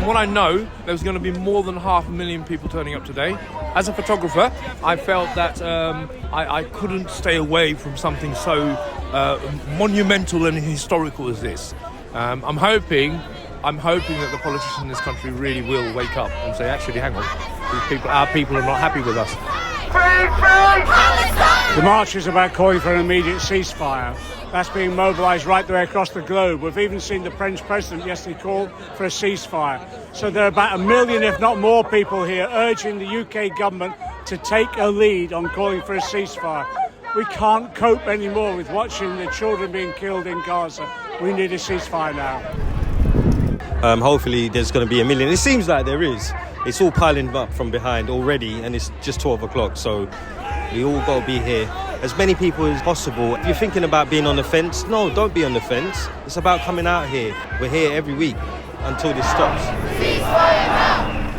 from what I know, there's going to be more than 500,000 people turning up today. As a photographer, I felt that I couldn't stay away from something so monumental and historical as this. I'm hoping that the politicians in this country really will wake up and say, actually, hang on, our people are not happy with us. The march is about calling for an immediate ceasefire. That's being mobilised right the way across the globe. We've even seen the French president yesterday call for a ceasefire. So there are about 1 million, if not more, people here urging the UK government to take a lead on calling for a ceasefire. We can't cope anymore with watching the children being killed in Gaza. We need a ceasefire now. Hopefully there's going to be 1 million. It seems like there is. It's all piling up from behind already, and it's just 12 o'clock, so we all got to be here. As many people as possible. If you're thinking about being on the fence, no, don't be on the fence. It's about coming out here. We're here every week until this stops.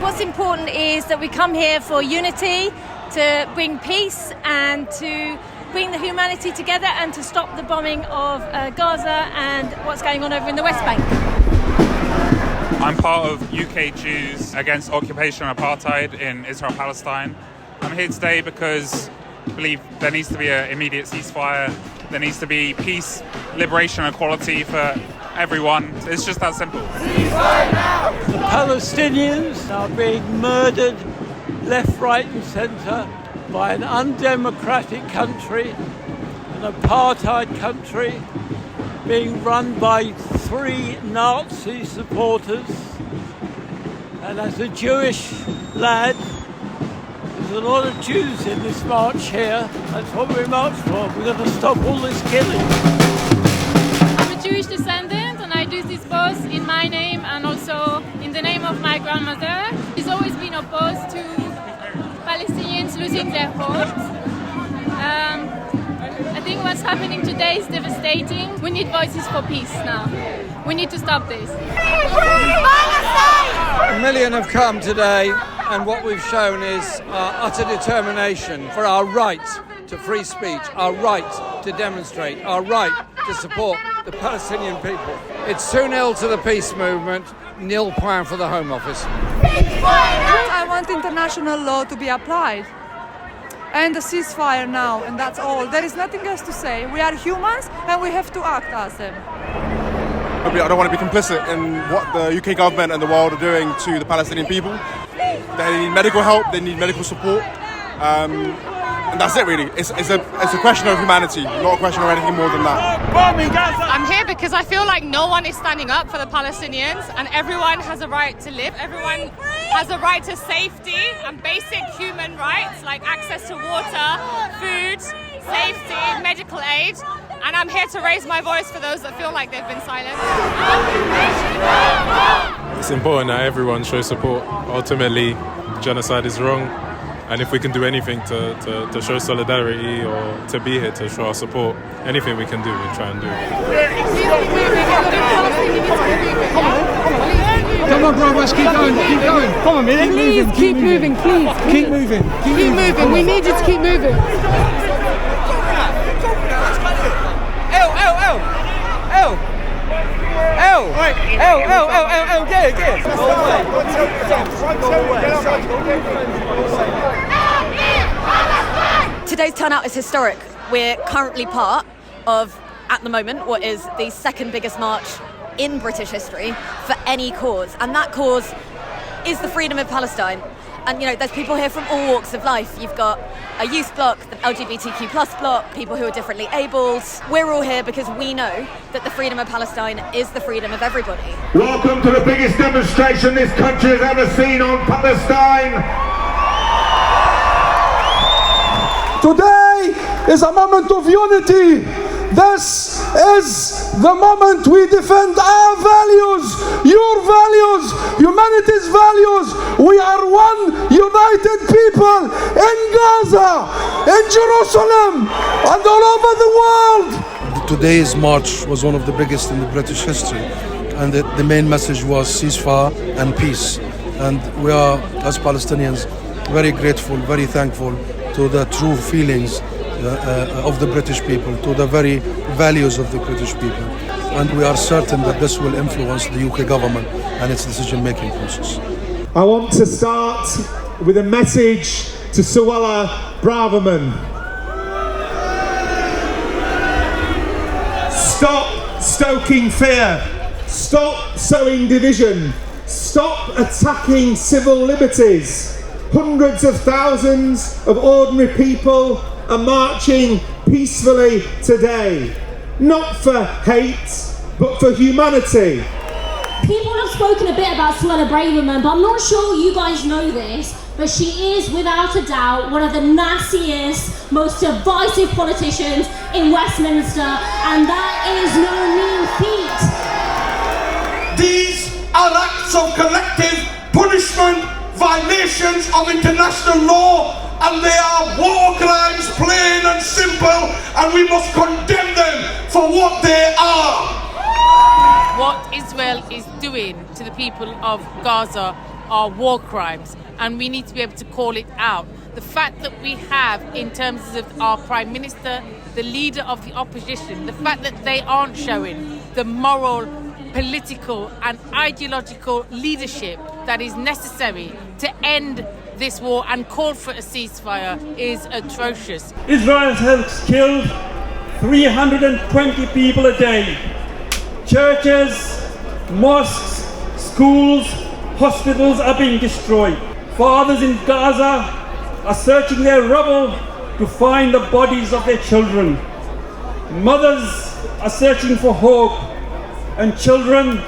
What's important is that we come here for unity, to bring peace and to bring the humanity together and to stop the bombing of Gaza and what's going on over in the West Bank. I'm part of UK Jews against occupation and apartheid in Israel-Palestine. I'm here today because I believe there needs to be an immediate ceasefire. There needs to be peace, liberation and equality for everyone. It's just that simple. The Palestinians are being murdered left, right and centre by an undemocratic country, an apartheid country being run by 3 Nazi supporters. And as a Jewish lad, there's a lot of Jews in this march here. That's what we march for. We've got to stop all this killing. I'm a Jewish descendant and I do this both in my name and also in the name of my grandmother. She's always been opposed to Palestinians losing their homes. I think what's happening today is devastating. We need voices for peace now. We need to stop this. 1 million have come today, and what we've shown is our utter determination for our right to free speech, our right to demonstrate, our right to support the Palestinian people. It's 2-0 to the peace movement, 0 pound for the Home Office. I want international law to be applied and a ceasefire now, and that's all. There is nothing else to say. We are humans and we have to act as them. I don't want to be complicit in what the UK government and the world are doing to the Palestinian people. They need medical help, they need medical support, and that's it really. It's a question of humanity, not a question of anything more than that. I'm here because I feel like no one is standing up for the Palestinians and everyone has a right to live. Everyone has a right to safety and basic human rights like access to water, food, safety, medical aid. And I'm here to raise my voice for those that feel like they've been silenced. It's important that everyone shows support. Ultimately, genocide is wrong. And if we can do anything to show solidarity or to be here to show our support, anything we can do, we try and do. Come on, bro, let's keep going, keep going. Come on, man. Please keep moving, please. Keep moving. Keep moving. We need you to keep moving. Today's turnout is historic. We're currently part of, at the moment, what is the second biggest march in British history for any cause. And that cause is the freedom of Palestine. And, you know, there's people here from all walks of life. You've got a youth bloc, the LGBTQ plus bloc, people who are differently abled. We're all here because we know that the freedom of Palestine is the freedom of everybody. Welcome to the biggest demonstration this country has ever seen on Palestine. Today is a moment of unity. This is the moment we defend our values, your values, humanity's values. We are one united people in Gaza, in Jerusalem, and all over the world. Today's march was one of the biggest in the British history, and the main message was ceasefire and peace. And we are, as Palestinians, very grateful, very thankful to the true feelings of the British people, to the very values of the British people. And we are certain that this will influence the UK government and its decision-making process. I want to start with a message to Suella Braverman. Stop stoking fear. Stop sowing division. Stop attacking civil liberties. Hundreds of thousands of ordinary people are marching peacefully today. Not for hate, but for humanity. People have spoken a bit about Suella Braverman, but I'm not sure you guys know this, but she is without a doubt one of the nastiest, most divisive politicians in Westminster, and that is no mean feat. These are acts of collective punishment, violations of international law, and they are war crimes, plain and simple, and we must condemn them for what they are. What Israel is doing to the people of Gaza are war crimes, and we need to be able to call it out. The fact that we have, in terms of our Prime Minister, the leader of the opposition, the fact that they aren't showing the moral, political and ideological leadership that is necessary to end this war and call for a ceasefire is atrocious. Israel has killed 320 people a day. Churches, mosques, schools, hospitals are being destroyed. Fathers in Gaza are searching their rubble to find the bodies of their children. Mothers are searching for hope, and children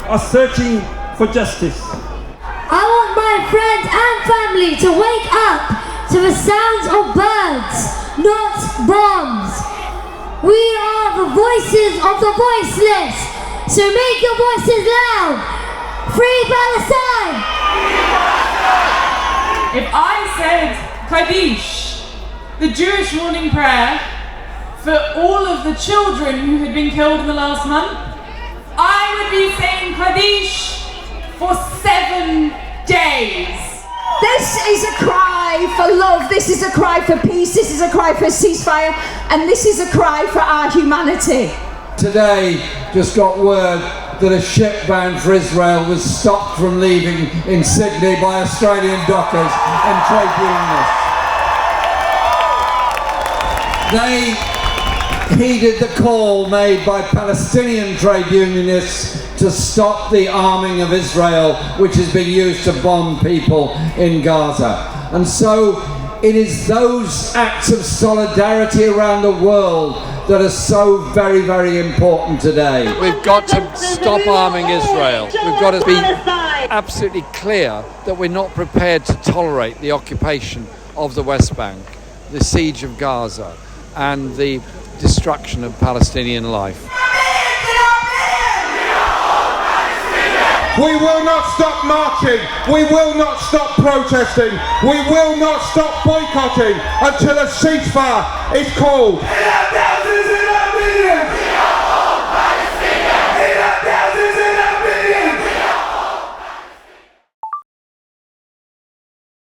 are searching for justice. I want my friends and family to wake up to the sounds of birds, not bombs. We are the voices of the voiceless, so make your voices loud. Free Palestine! If I said Kaddish, the Jewish morning prayer, for all of the children who had been killed in the last month, I would be saying Kaddish for 7 days. This is a cry for love, this is a cry for peace, this is a cry for a ceasefire, and this is a cry for our humanity. Today just got word that a ship bound for Israel was stopped from leaving in Sydney by Australian dockers and trade unionists. They heeded the call made by Palestinian trade unionists to stop the arming of Israel, which has been used to bomb people in Gaza. And so it is those acts of solidarity around the world that are so very, very important today. We've got to stop arming Israel. We've got to be absolutely clear that we're not prepared to tolerate the occupation of the West Bank, the siege of Gaza, and the destruction of Palestinian life. We will not stop marching. We will not stop protesting. We will not stop boycotting until a ceasefire is called.